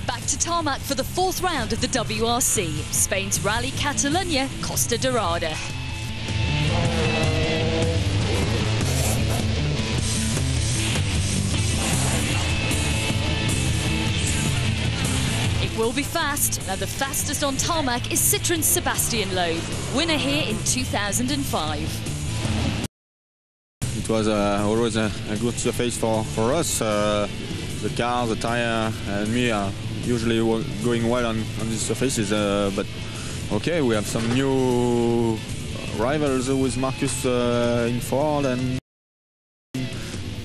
back to tarmac for the fourth round of the WRC, Spain's Rally Catalunya, Costa Dorada. It will be fast. Now the fastest on tarmac is Citroen's Sebastian Loeb, winner here in 2005. It was always a good surface for us. The car, the tyre, and me are usually going well on these surfaces. But okay, we have some new rivals with Marcus in Ford, and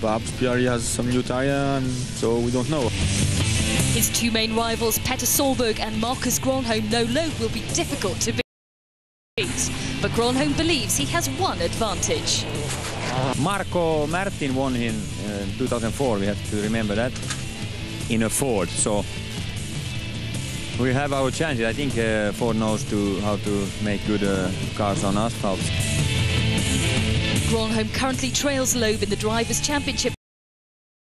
perhaps Pirelli has some new tyre, and so we don't know. His two main rivals, Petter Solberg and Marcus Gronholm, know Loeb will be difficult to beat. But Gronholm believes he has one advantage. Marco Martin won in 2004, we have to remember that, in a Ford. So we have our chances. I think Ford knows how to make good cars on asphalt. Gronholm currently trails Loeb in the Drivers' Championship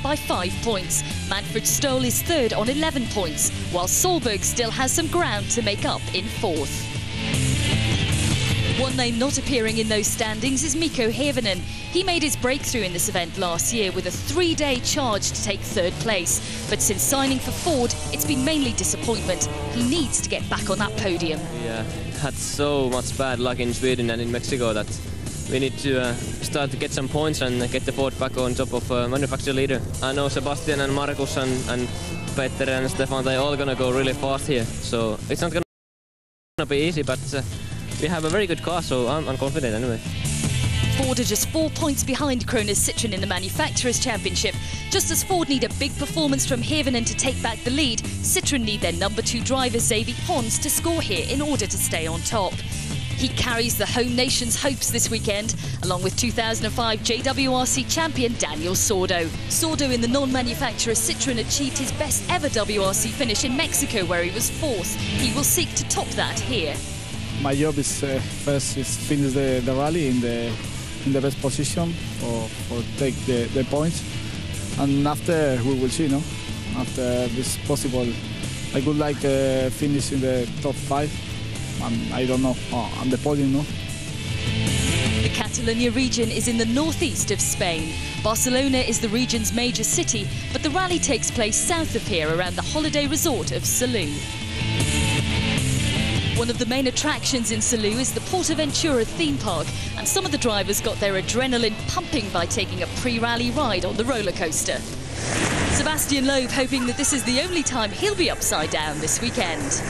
by 5 points. Manfred Stoll is third on 11 points, while Solberg still has some ground to make up in fourth. One name not appearing in those standings is Mikko Hirvonen. He made his breakthrough in this event last year with a 3-day charge to take third place. But since signing for Ford, it's been mainly disappointment. He needs to get back on that podium. Yeah, had so much bad luck in Sweden and in Mexico that we need to start to get some points and get the Ford back on top of manufacturer leader. I know Sebastian and Marcus and Petter and Stefan, they're all gonna go really fast here. So it's not gonna be easy, but we have a very good car, so I'm confident anyway. Ford are just 4 points behind Kroner's Citroen in the Manufacturers' Championship. Just as Ford need a big performance from Hirvonen to take back the lead, Citroen need their number 2 driver Xavi Pons to score here in order to stay on top. He carries the home nation's hopes this weekend, along with 2005 JWRC champion Daniel Sordo. Sordo in the non-manufacturer Citroen achieved his best ever WRC finish in Mexico, where he was 4th. He will seek to top that here. My job is first is finish the rally in the best position or take the points, and after we will see. No, after this possible, I would like finish in the top 5. I don't know on the podium. No. The Catalunya region is in the northeast of Spain. Barcelona is the region's major city, but the rally takes place south of here around the holiday resort of Salou. One of the main attractions in Salou is the Portaventura theme park, and some of the drivers got their adrenaline pumping by taking a pre-rally ride on the roller coaster. Sebastian Loeb hoping that this is the only time he'll be upside down this weekend.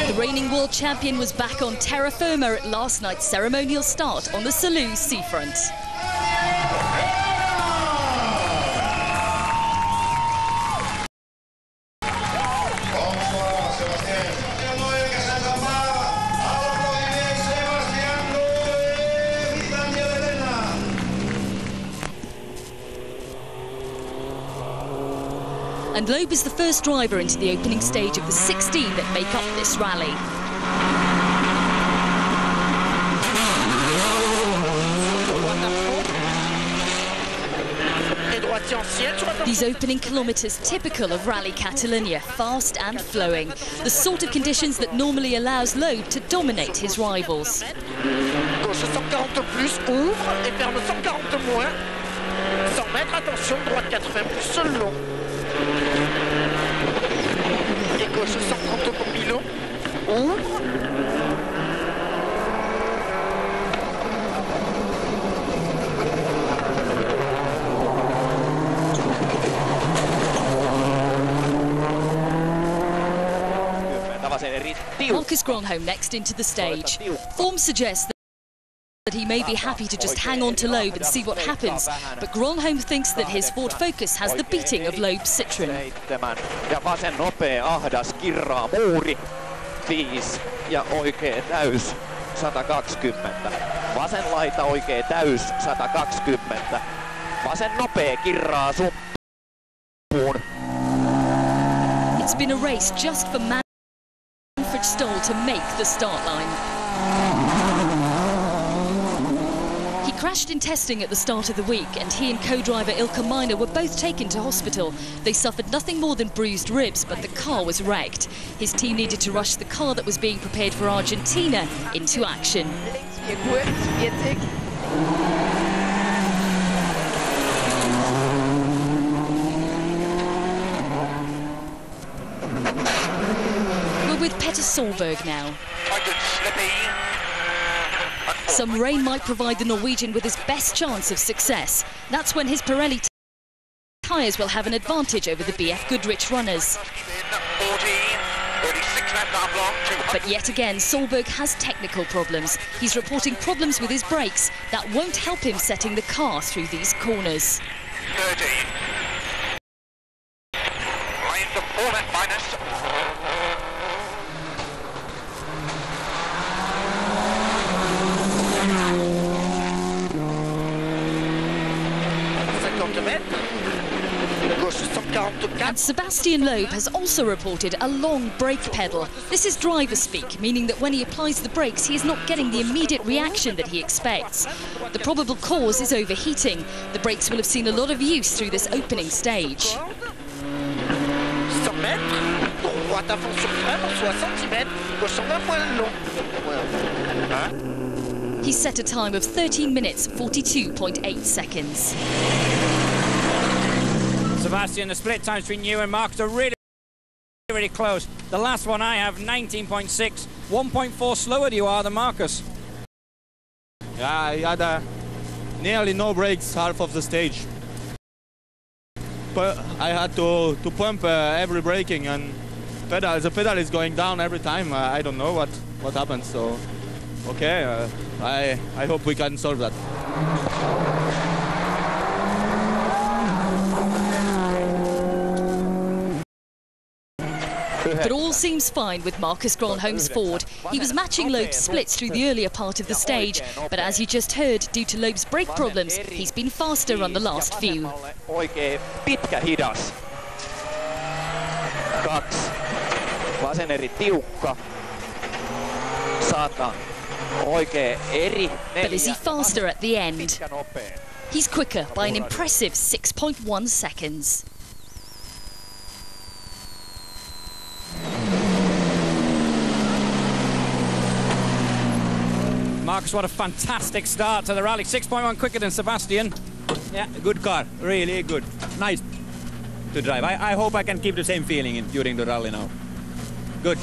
The reigning world champion was back on terra firma at last night's ceremonial start on the Salou seafront. And Loeb is the first driver into the opening stage of the 16 that make up this rally. These opening kilometres typical of Rally Catalunya, fast and flowing, the sort of conditions that normally allows Loeb to dominate his rivals. Gauche 140 plus, ouvre et ferme 140 moins. 100 mètres, attention, droite 80 plus, seul long. Et gauche 130 pour Milo, ouvre. Marcus Gronholm next into the stage. Form suggests that he may be happy to just hang on to Loeb and see what happens, but Gronholm thinks that his Ford Focus has the beating of Loeb's Citroen. Ja vasen nopea ahdas kirraa muuri 5 ja oikea täys 120. Vasen laita oikea täys 120. Vasen nopea kirraa It's been a race just for Manfred Stoll to make the start line. He crashed in testing at the start of the week, and he and co-driver Ilka Miner were both taken to hospital. They suffered nothing more than bruised ribs, but the car was wrecked. His team needed to rush the car that was being prepared for Argentina into action. We're with Petter Solberg now. Some rain might provide the Norwegian with his best chance of success. That's when his Pirelli tyres will have an advantage over the BF Goodrich runners. But yet again, Solberg has technical problems. He's reporting problems with his brakes that won't help him setting the car through these corners. 30. Minus. And Sebastian Loeb has also reported a long brake pedal. This is driver speak, meaning that when he applies the brakes, he is not getting the immediate reaction that he expects. The probable cause is overheating. The brakes will have seen a lot of use through this opening stage. He set a time of 13 minutes, 42.8 seconds. Sebastian, the split times between you and Marcus are really close. The last one I have 19.6, 1.4 slower you are than Marcus. Yeah, I had nearly no brakes half of the stage. But I had to pump every braking, and the pedal is going down every time. I don't know what happens. So okay, I hope we can solve that. But all seems fine with Marcus Gronholm's Ford. He was matching Loeb's splits through the earlier part of the stage, but as you just heard, due to Loeb's brake problems, he's been faster on the last few. Oikein pitkä hidas. 2. Vasen eri tiukka. 100. Oikein eri. But is he faster at the end? He's quicker by an impressive 6.1 seconds. Marcus, what a fantastic start to the rally. 6.1 quicker than Sebastian. Yeah, good car, really good. Nice to drive. I hope I can keep the same feeling during the rally now. Good.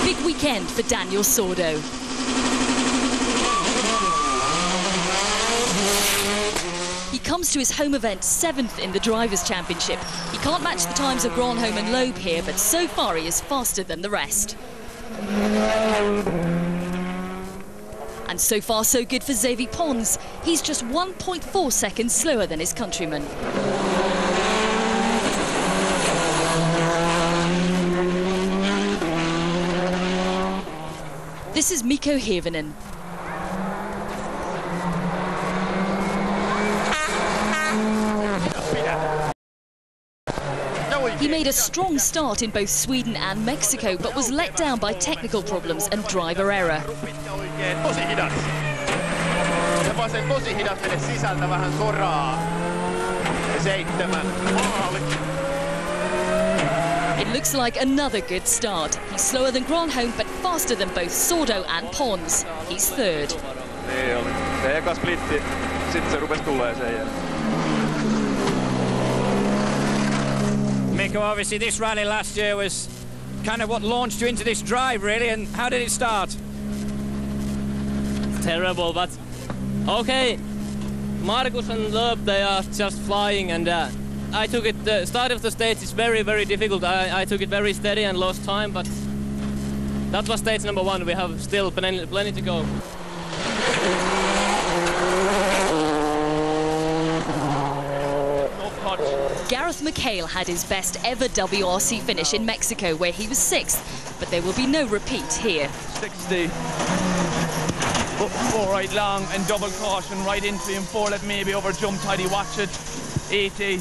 Big weekend for Daniel Sordo. He comes to his home event 7th in the Drivers' Championship. He can't match the times of Gronholm and Loeb here, but so far he is faster than the rest. And so far so good for Xavi Pons. He's just 1.4 seconds slower than his countryman. This is Mikko Hirvonen. He made a strong start in both Sweden and Mexico, but was let down by technical problems and driver error. It looks like another good start. He's slower than Gronholm, but faster than both Sordo and Pons. He's 3rd. Se eka splitti, sitten se rupesi tuleeseen. Mikko, obviously this rally last year was kind of what launched you into this drive, really, and how did it start? Terrible, but okay. Marcus and Loeb, they are just flying, and I took it, the start of the stage is very, very difficult. I took it very steady and lost time, but that was stage number 1. We have still plenty to go. Gareth McHale had his best ever WRC finish in Mexico, where he was 6th, but there will be no repeat here. 60. 4 right long and double caution right into him. 4 let maybe over jump tidy, watch it. 80.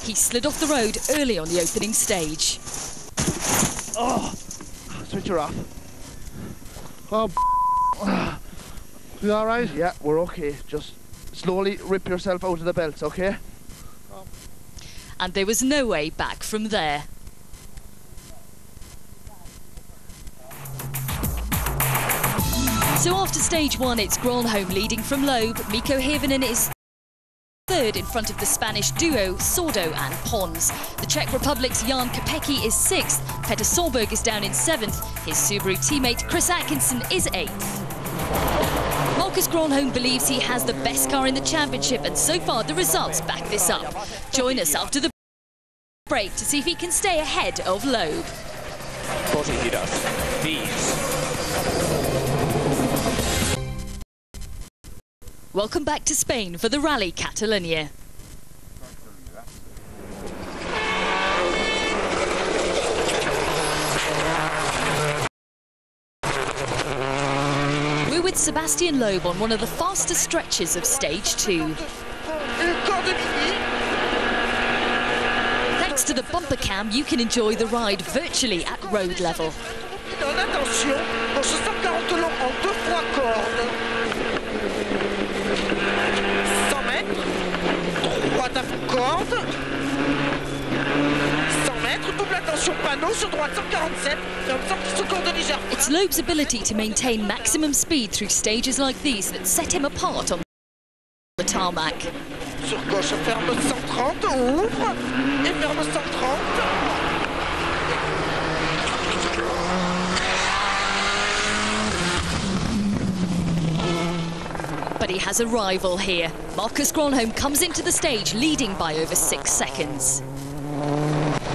He slid off the road early on the opening stage. Oh, switch her off. Oh, you all right? Yeah, we're okay. Just slowly rip yourself out of the belts, okay? And there was no way back from there. So after stage one, it's Gronholm leading from Loeb. Mikko Hirvonen is third in front of the Spanish duo Sordo and Pons. The Czech Republic's Jan Kopecky is sixth. Petter Solberg is down in seventh. His Subaru teammate Chris Atkinson is eighth. Marcus Gronholm believes he has the best car in the championship, and so far the results back this up. Join us after the break to see if he can stay ahead of Loeb. Tosi hidas. 5. Welcome back to Spain for the Rally Catalunya. We're with Sebastian Loeb on one of the fastest stretches of stage 2. Thanks to the bumper cam, you can enjoy the ride virtually at road level. Attention, dans ce 140 long en 2 fois corde. 100 mètres, droite à corde. 100 mètres, double attention panneau sur droite 147, ferme sortie sous corde légère. It's Loeb's ability to maintain maximum speed through stages like these that set him apart on the tarmac. Sur gauche, ferme 130, ouvre et ferme 130. But he has a rival here. Marcus Gronholm comes into the stage leading by over 6 seconds.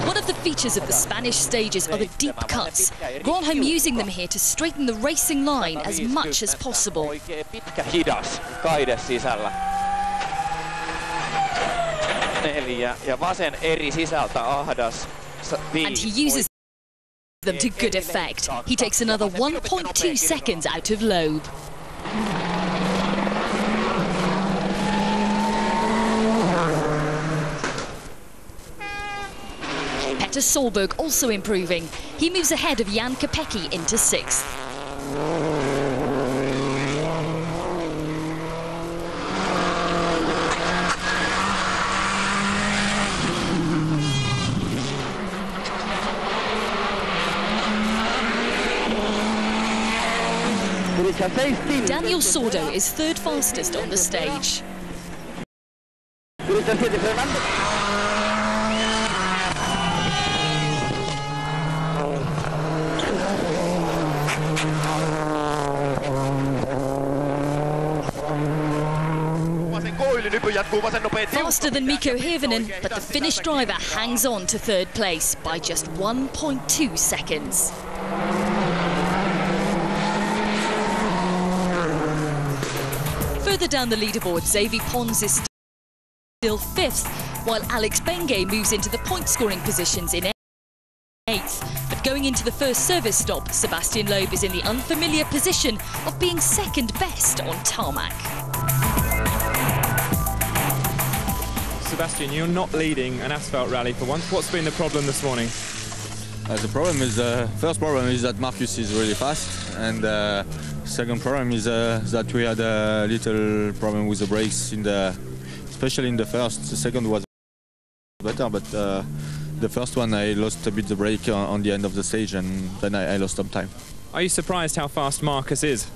One of the features of the Spanish stages are the deep cuts. Gronholm using them here to straighten the racing line as much as possible. Pitkä hidas, kaide sisällä. 4 ja vasen eri sisältä ahdas. 5. And he uses them to good effect. He takes another 1.2 seconds out of Loeb. Petter Solberg also improving. He moves ahead of Jan Kopecky into 6th. Daniel Sordo is third fastest on the stage. Faster than Mikko Hirvonen, but the Finnish driver hangs on to third place by just 1.2 seconds. Further down the leaderboard, Xavi Pons is still 5th, while Alex Bengay moves into the point-scoring positions in 8th. But going into the first service stop, Sebastian Loeb is in the unfamiliar position of being second best on tarmac. Sebastian, you're not leading an asphalt rally for once. What's been the problem this morning? The problem is, first problem is that Marcus is really fast, and second problem is that we had a little problem with the brakes especially in the first. The second was better, but the first one I lost a bit the brake on the end of the stage, and then I lost some time. Are you surprised how fast Marcus is?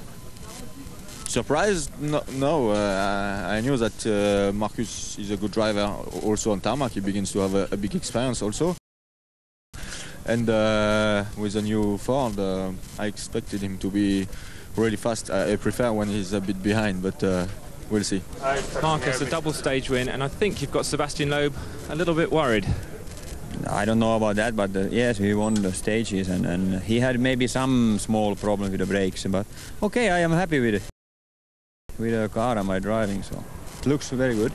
Surprised? No. I knew that Marcus is a good driver also on tarmac. He begins to have a big experience also. And with a new Ford, I expected him to be really fast. I prefer when he's a bit behind, but we'll see. Marcus, a double stage win, and I think you've got Sebastian Loeb a little bit worried. I don't know about that, but yes, we won the stages, and he had maybe some small problem with the brakes, but okay, I am happy with it. With the car am I driving, so it looks very good.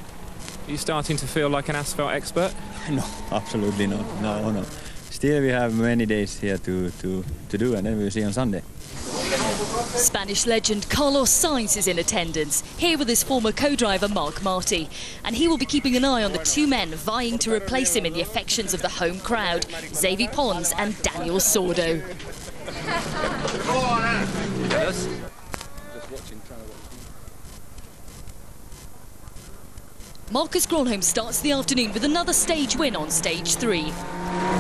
Are you starting to feel like an asphalt expert? No, absolutely not. No. Still we have many days here to do, and then we'll see on Sunday. Spanish legend Carlos Sainz is in attendance, here with his former co-driver Marc Marti. And he will be keeping an eye on the two men vying to replace him in the affections of the home crowd, Xavi Pons and Daniel Sordo. Marcus Gronholm starts the afternoon with another stage win on stage 3.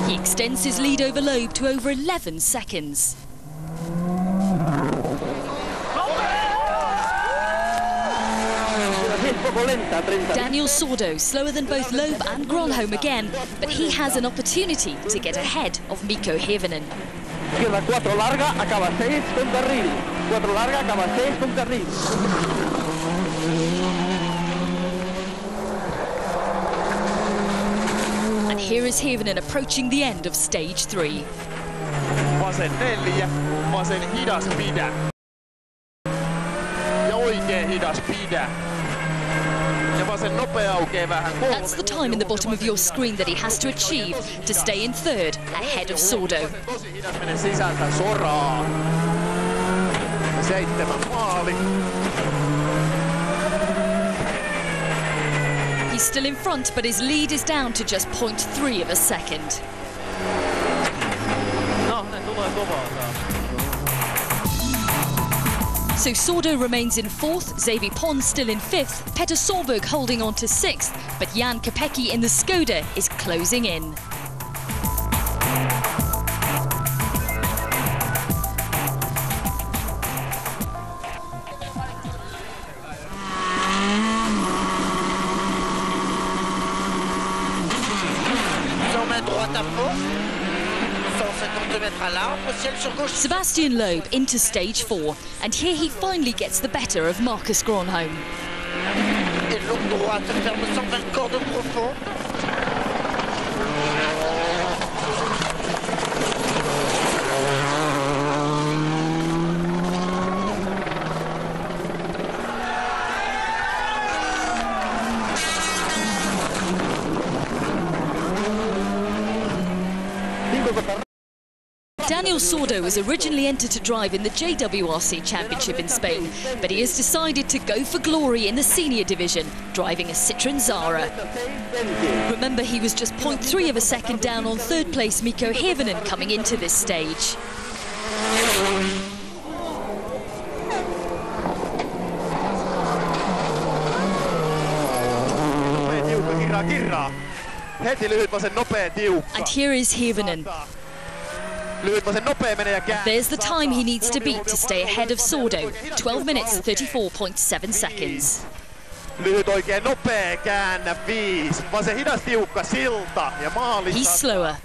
He extends his lead over Loeb to over 11 seconds. Daniel Sordo, slower than both Loeb and Gronholm again, but he has an opportunity to get ahead of Mikko Hirvonen. And here is Hirvonen approaching the end of stage 3. Vasen 4, vasen hidas pidä. Ja oikein hidas pidä. Ja vasen nopea aukeaa vähän 3. That's the time in the bottom of your screen that he has to achieve to stay in third, ahead of Sordo. Tosi hidas menee sisältä soraa. 7 maali. He's still in front, but his lead is down to just 0.3 of a second. So Sordo remains in 4th, Xavi Pons still in 5th, Petter Solberg holding on to 6th, but Jan Kopecky in the Skoda is closing in. Sebastian Loeb into stage 4, and here he finally gets the better of Marcus Gronholm. Daniel Sordo was originally entered to drive in the JWRC Championship in Spain, but he has decided to go for glory in the senior division, driving a Citroën Zara. Remember, he was just 0.3 of a second down on third place Mikko Hirvonen coming into this stage. And here is Hirvonen. There's the time he needs to beat to stay ahead of Sordo, 12 minutes 34.7 seconds. He's slower.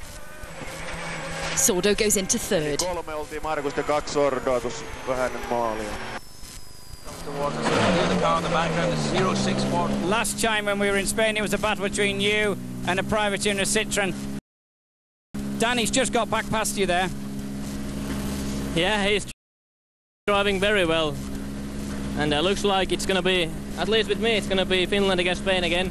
Sordo goes into third. Last time when we were in Spain, it was a battle between you and a privateer and a Citroën. Danny's just got back past you there. Yeah, he's driving very well. And looks like it's going to be, at least with me, it's going to be Finland against Spain again.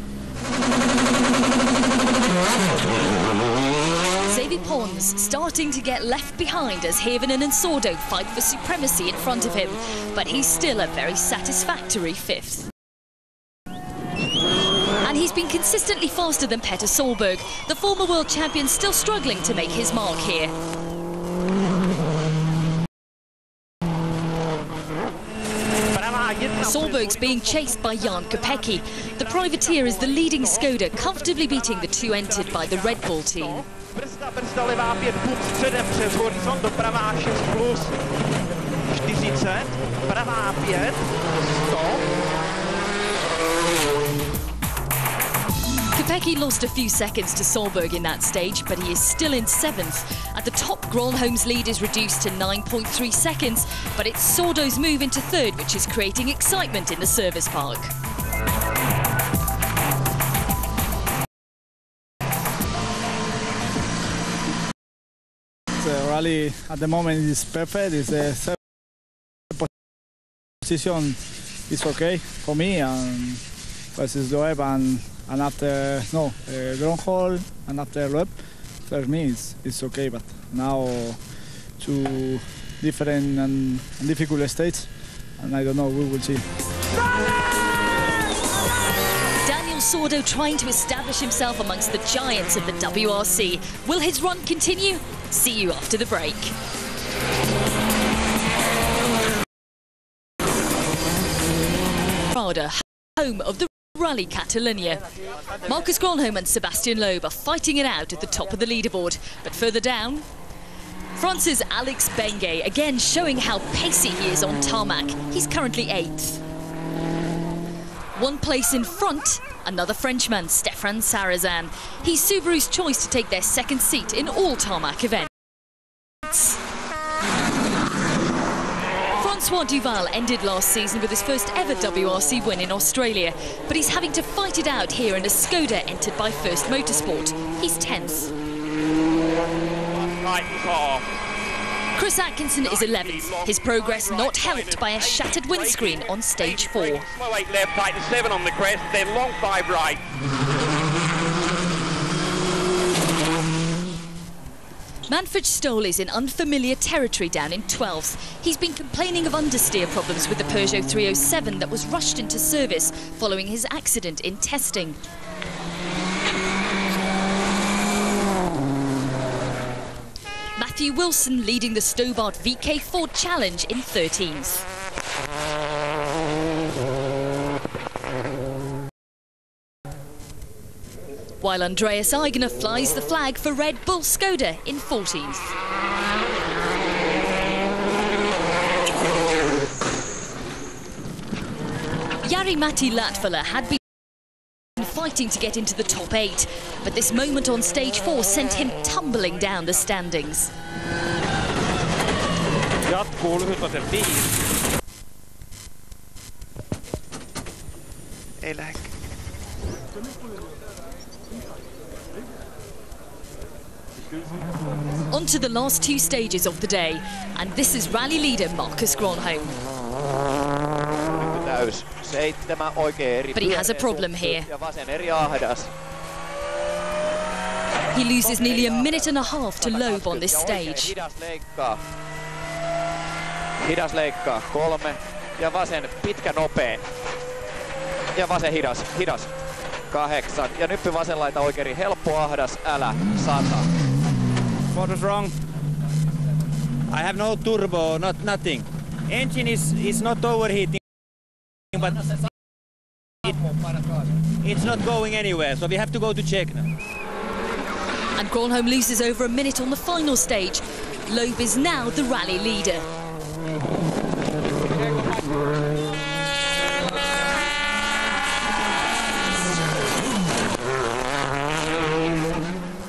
Xavi Pons starting to get left behind as Hirvonen and Sordo fight for supremacy in front of him. But he's still a very satisfactory 5th. And he's been consistently faster than Petter Solberg, the former world champion still struggling to make his mark here. Solberg's being chased by Jan Kopecky. The privateer is the leading Skoda, comfortably beating the 2 entered by the Red Bull team. Kopecky lost a few seconds to Solberg in that stage, but he is still in 7th. At the top, Gronholm's lead is reduced to 9.3 seconds, but it's Sordo's move into 3rd which is creating excitement in the service park. The rally at the moment is perfect. It's the 3rd position is okay for me, and versus Loeb and after Gronholm and after Loeb, for me it's okay. But now to different and difficult stages, and I don't know, we will see. Daniel Sordo trying to establish himself amongst the giants of the WRC. Will his run continue? See you after the break. Home of the Rally Catalunya. Marcus Gronholm and Sebastian Loeb are fighting it out at the top of the leaderboard, but further down, France's Alex Bengay again showing how pacey he is on tarmac. He's currently 8th. One place in front, another Frenchman, Stéphane Sarrazin. He's Subaru's choice to take their second seat in all tarmac events. Francois Duval ended last season with his first ever WRC win in Australia, but he's having to fight it out here in a Skoda entered by First Motorsport. He's 10th. Chris Atkinson is 11th. His progress not helped by a shattered windscreen on stage 4. Slow 8 left, tighten 7 on the crest, then long 5 right. Manfred Stoll is in unfamiliar territory down in 12th. He's been complaining of understeer problems with the Peugeot 307 that was rushed into service following his accident in testing. Matthew Wilson leading the Stobart VK Ford Challenge in 13th. While Andreas Eigner flies the flag for Red Bull Skoda in 14th. Jari-Matti Latvala had been fighting to get into the top 8, but this moment on stage 4 sent him tumbling down the standings. Ei lähde. On to the last 2 stages of the day, and this is rally leader Marcus Gronholm. Täys. 7 oikein eri. But he has a problem here. Ja vasen eri ahdas. He loses nearly a minute and a half to Loeb on this stage. Hidas leikkaa. 3. Ja vasen pitkä nopea. Ja vasen hidas. 8. Ja nyppy vasen laita oikein helppo ahdas. Älä 100. What was wrong? I have no turbo, nothing. Engine is not overheating, but it's not going anywhere, so we have to go to check now. And Gronholm loses over a minute on the final stage. Loeb is now the rally leader.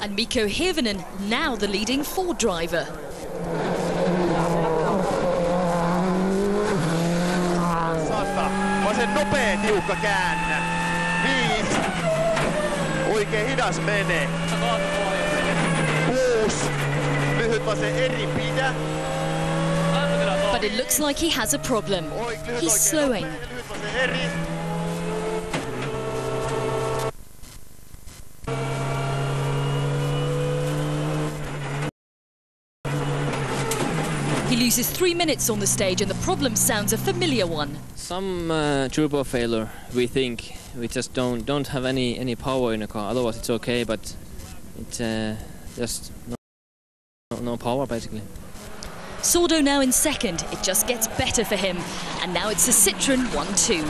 And Mikko Hirvonen, now the leading Ford driver. Vasen nopea tiukka käännä. 5. Oikein hidas menee. 6. Lyhyt vasen eri pidä. But it looks like he has a problem. He's slowing. Lyhyt vasen eri. He loses 3 minutes on the stage, and the problem sounds a familiar one. Some turbo failure, we think. We just don't have any power in the car. Otherwise, it's okay, but it's just no power basically. Sordo now in second. It just gets better for him, and now it's a Citroen 1-2.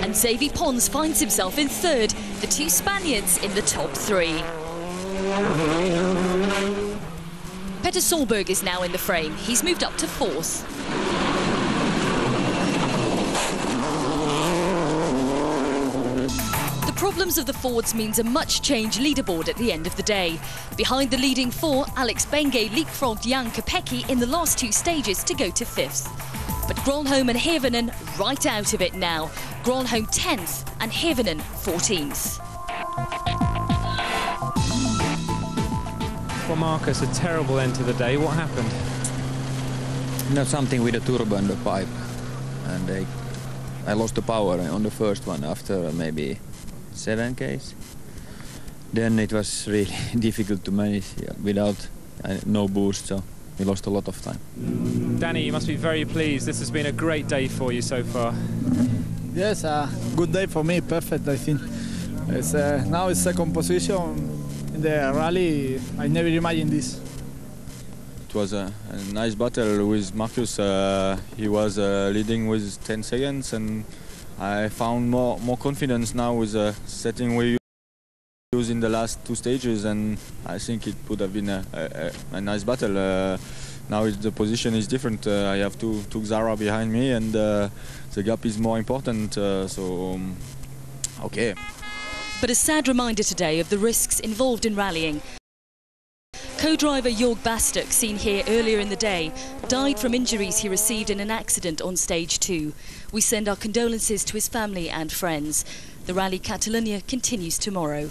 And Xavi Pons finds himself in third. The 2 Spaniards in the top 3. Petter Solberg is now in the frame. He's moved up to 4th. The problems of the Fords means a much-changed leaderboard at the end of the day. Behind the leading 4, Alex Bengay leapfrogged Jan Kopecky in the last 2 stages to go to 5th. But Gronholm and Hirvonen right out of it now. Gronholm 10th and Hirvonen 14th. For Marcus, a terrible end to the day. What happened? Something with the turbo and the pipe, and I lost the power on the first one after maybe 7 Ks. Then it was really difficult to manage without no boost, so we lost a lot of time. Danny, you must be very pleased. This has been a great day for you so far. Yes, a good day for me, perfect I think. It's, now it's second position in the rally. I never imagined this. It was a nice battle with Marcus. He was leading with 10 seconds, and I found more confidence now with the setting we used in the last two stages, and I think it would have been a nice battle. Now the position is different. I have two Xara behind me, and the gap is more important. Okay. But a sad reminder today of the risks involved in rallying. Co-driver Jörg Bastuk, seen here earlier in the day, died from injuries he received in an accident on stage 2. We send our condolences to his family and friends. The Rally Catalunya continues tomorrow.